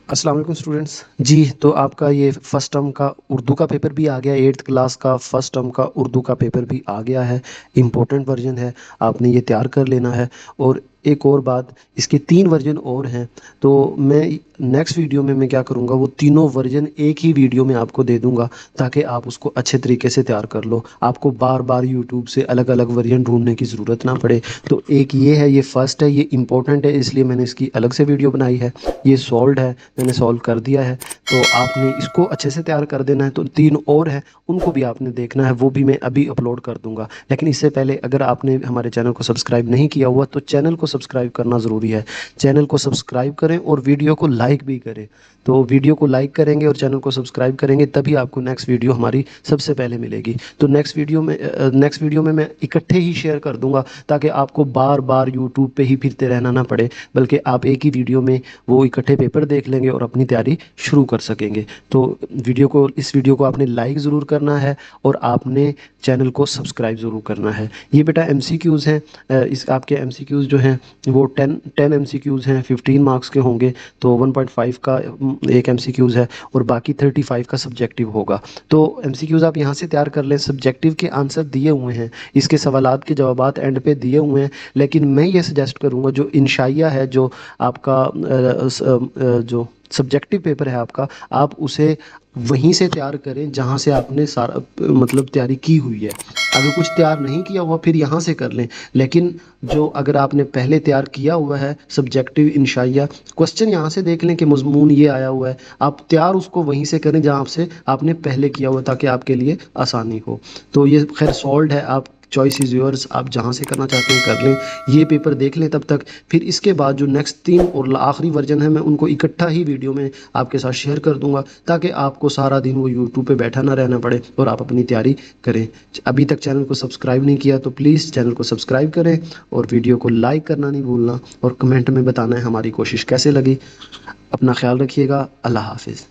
अस्सलाम वालेकुम स्टूडेंट्स जी। तो आपका ये फर्स्ट टर्म का उर्दू का पेपर भी आ गया, 8th क्लास का फर्स्ट टर्म का उर्दू का पेपर भी आ गया है। इम्पोर्टेंट वर्जन है, आपने ये तैयार कर लेना है। और एक और बात, इसके 3 वर्जन और हैं। तो मैं नेक्स्ट वीडियो में मैं क्या करूँगा, वो तीनों वर्जन एक ही वीडियो में आपको दे दूँगा, ताकि आप उसको अच्छे तरीके से तैयार कर लो, आपको बार बार यूट्यूब से अलग अलग वर्जन ढूंढने की ज़रूरत ना पड़े। तो एक ये है, ये फर्स्ट है, ये इंपॉर्टेंट है, इसलिए मैंने इसकी अलग से वीडियो बनाई है। ये सॉल्व है, मैंने सॉल्व कर दिया है। तो आपने इसको अच्छे से तैयार कर देना है। तो 3 और है, उनको भी आपने देखना है, वो भी मैं अभी अपलोड कर दूंगा। लेकिन इससे पहले अगर आपने हमारे चैनल को सब्सक्राइब नहीं किया हुआ, तो चैनल को सब्सक्राइब करना ज़रूरी है। चैनल को सब्सक्राइब करें और वीडियो को लाइक भी करें। तो वीडियो को लाइक करेंगे और चैनल को सब्सक्राइब करेंगे, तभी आपको नेक्स्ट वीडियो हमारी सबसे पहले मिलेगी। तो नेक्स्ट वीडियो में मैं इकट्ठे ही शेयर कर दूंगा, ताकि आपको बार बार यूट्यूब पे ही फिरते रहना ना पड़े, बल्कि आप एक ही वीडियो में वो इकट्ठे पेपर देख लेंगे और अपनी तैयारी शुरू कर सकेंगे। तो इस वीडियो को आपने लाइक ज़रूर करना है, और आपने चैनल को सब्सक्राइब ज़रूर करना है। ये बेटा एमसीक्यूज़ हैं। इस आपके एमसीक्यूज़ जो हैं वो 10 एमसीक्यूज़ हैं, 15 मार्क्स के होंगे। तो 1.5 का एक एमसीक्यूज़ है, और बाकी 35 का सब्जेक्टिव होगा। तो एमसीक्यूज़ आप यहाँ से तैयार कर लें। सब्जेक्टिव के आंसर दिए हुए हैं, इसके सवालात के जवाबात एंड पे दिए हुए हैं। लेकिन मैं ये सजेस्ट करूँगा, जो इंशाइया है, जो आपका जो सब्जेक्टिव पेपर है आपका, आप उसे वहीं से तैयार करें जहाँ से आपने सारा मतलब तैयारी की हुई है। अगर कुछ तैयार नहीं किया हुआ, फिर यहाँ से कर लें। लेकिन जो अगर आपने पहले तैयार किया हुआ है सब्जेक्टिव इंशाइया, क्वेश्चन यहाँ से देख लें कि मजमून ये आया हुआ है, आप तैयार उसको वहीं से करें जहाँ आपसे आपने पहले किया हुआ, ताकि आपके लिए आसानी हो। तो ये खैर सॉल्व है, आप चॉइस इज़ योर्स, आप जहाँ से करना चाहते हैं कर लें। ये पेपर देख लें तब तक। फिर इसके बाद जो नेक्स्ट 3 और आखिरी वर्जन है, मैं उनको इकट्ठा ही वीडियो में आपके साथ शेयर कर दूंगा, ताकि आपको सारा दिन वो यूट्यूब पे बैठा ना रहना पड़े और आप अपनी तैयारी करें। अभी तक चैनल को सब्सक्राइब नहीं किया तो प्लीज़ चैनल को सब्सक्राइब करें, और वीडियो को लाइक करना नहीं भूलना, और कमेंट में बताना है हमारी कोशिश कैसे लगी। अपना ख्याल रखिएगा। अल्लाह हाफिज़।